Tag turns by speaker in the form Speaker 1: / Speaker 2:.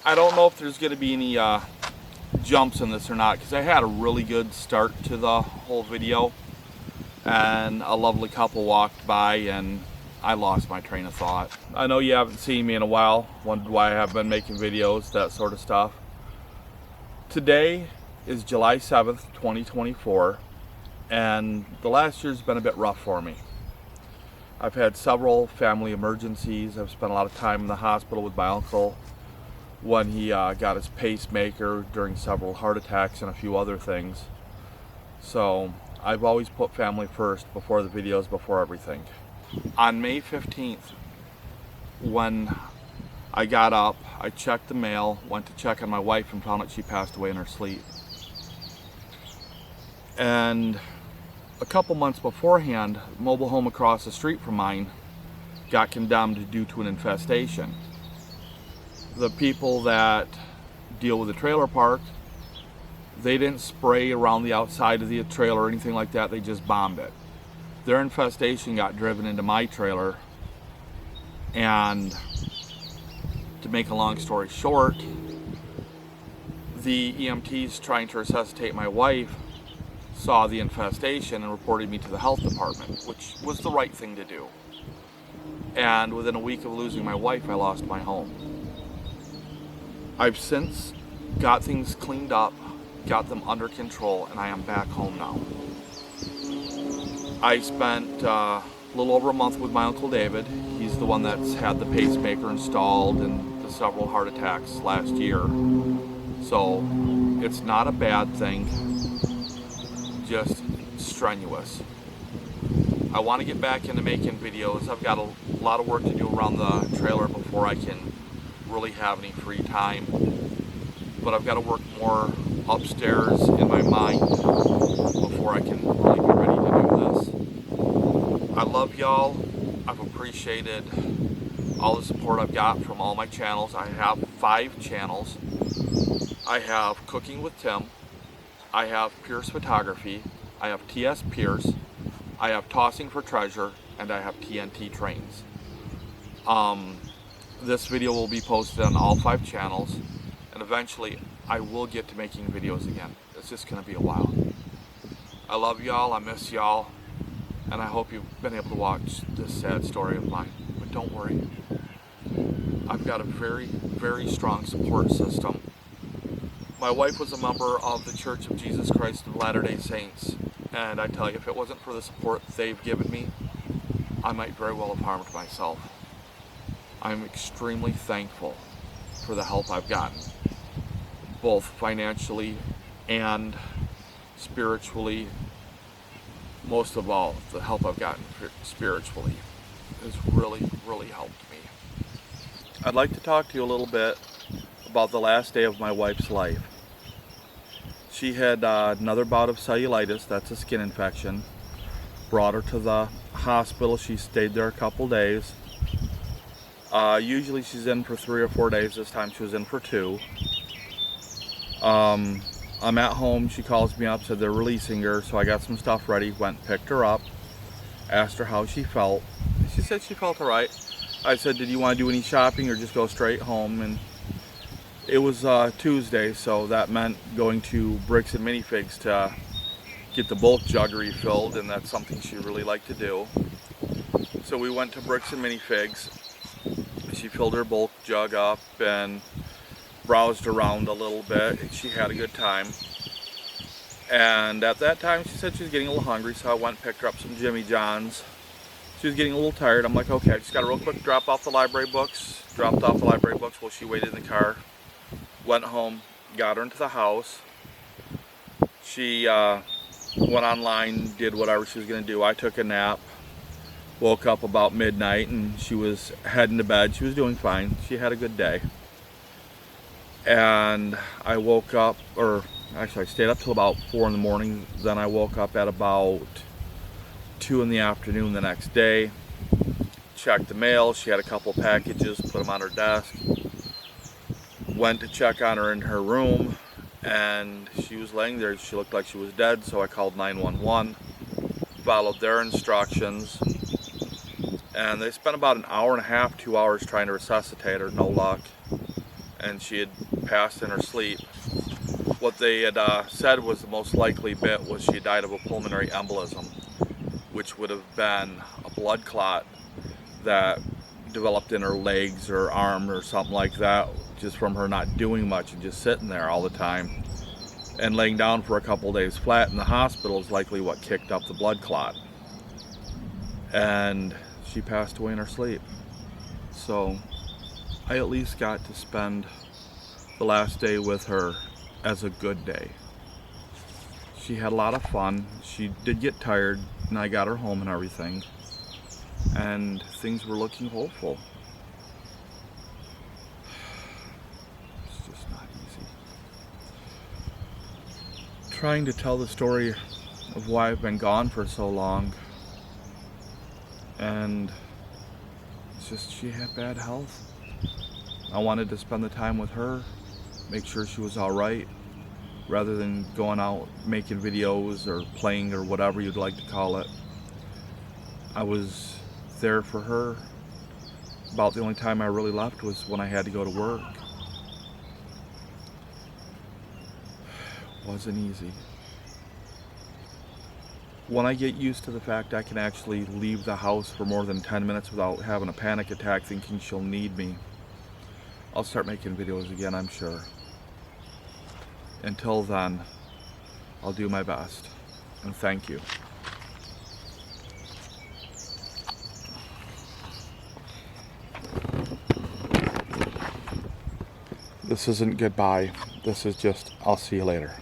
Speaker 1: I don't know if there's going to be any jumps in this or not, because I had a really good start to the whole video, and a lovely couple walked by and I lost my train of thought. I know you haven't seen me in a while, wondered why I haven't been making videos, that sort of stuff. Today is July 7th, 2024, and the last year's been a bit rough for me. I've had several family emergencies. I've spent a lot of time in the hospital with my uncle when he got his pacemaker, during several heart attacks and a few other things. So I've always put family first before the videos, before everything. On May 15th, when I got up, I checked the mail, went to check on my wife, and found out she passed away in her sleep. And a couple months beforehand, a mobile home across the street from mine got condemned due to an infestation. The people that deal with the trailer park, they didn't spray around the outside of the trailer or anything like that, they just bombed it. Their infestation got driven into my trailer, and to make a long story short, the EMTs trying to resuscitate my wife saw the infestation and reported me to the health department, which was the right thing to do. And within a week of losing my wife, I lost my home. I've since got things cleaned up, got them under control, and I am back home now. I spent a little over a month with my Uncle David. He's the one that's had the pacemaker installed and the several heart attacks last year. So it's not a bad thing, just strenuous. I want to get back into making videos. I've got a lot of work to do around the trailer before I can really have any free time, but I've got to work more upstairs in my mind before I can really be ready to do this. I love y'all. I've appreciated all the support I've got from all my channels. I have 5 channels. I have Cooking with Tim, I have Pierce Photography, I have TS Pierce, I have Tossing for Treasure, and I have TNT Trains. This video will be posted on all 5 channels, and eventually I will get to making videos again. It's just going to be a while. I love y'all, I miss y'all, and I hope you've been able to watch this sad story of mine. But don't worry, I've got a very, very strong support system. My wife was a member of the Church of Jesus Christ of Latter-day Saints, and I tell you, if it wasn't for the support they've given me, I might very well have harmed myself. I'm extremely thankful for the help I've gotten, both financially and spiritually. Most of all, the help I've gotten spiritually has really, really helped me. I'd like to talk to you a little bit about the last day of my wife's life. She had another bout of cellulitis, that's a skin infection. Brought her to the hospital. She stayed there a couple days. Usually she's in for 3 or 4 days. This time she was in for 2. I'm at home. She calls me up, said they're releasing her, so I got some stuff ready, went and picked her up, asked her how she felt. She said she felt alright. I said, did you want to do any shopping or just go straight home? And it was Tuesday, so that meant going to Bricks and Minifigs to get the bulk jug refilled, and that's something she really liked to do. So we went to Bricks and Minifigs. She filled her bulk jug up and browsed around a little bit. She had a good time. And at that time she said she was getting a little hungry, so I went and picked her up some Jimmy John's. She was getting a little tired. I'm like, okay, I just got to real quick drop off the library books. Dropped off the library books while she waited in the car. Went home, got her into the house. She went online, did whatever she was going to do. I took a nap, woke up about midnight, and she was heading to bed. She was doing fine. She had a good day. And I woke up, or actually I stayed up till about 4 in the morning. Then I woke up at about 2 in the afternoon the next day. Checked the mail. She had a couple packages, put them on her desk. Went to check on her in her room, and she was laying there. She looked like she was dead, so I called 911, followed their instructions, and they spent about an hour and a half, 2 hours trying to resuscitate her. No luck. and she had passed in her sleep. What they had said was the most likely bit was she died of a pulmonary embolism, which would have been a blood clot that developed in her legs or arm or something like that, just from her not doing much and just sitting there all the time. And laying down for a couple days flat in the hospital is likely what kicked up the blood clot. And she passed away in her sleep. So I at least got to spend the last day with her as a good day. She had a lot of fun. She did get tired, and I got her home and everything. And things were looking hopeful. It's just not easy. Trying to tell the story of why I've been gone for so long. And it's just she had bad health. I wanted to spend the time with her, make sure she was all right, rather than going out making videos or playing or whatever you'd like to call it. I was there for her. About the only time I really left was when I had to go to work. Wasn't easy. When I get used to the fact I can actually leave the house for more than 10 minutes without having a panic attack thinking she'll need me, I'll start making videos again, I'm sure. Until then, I'll do my best. And thank you. This isn't goodbye. This is just, I'll see you later.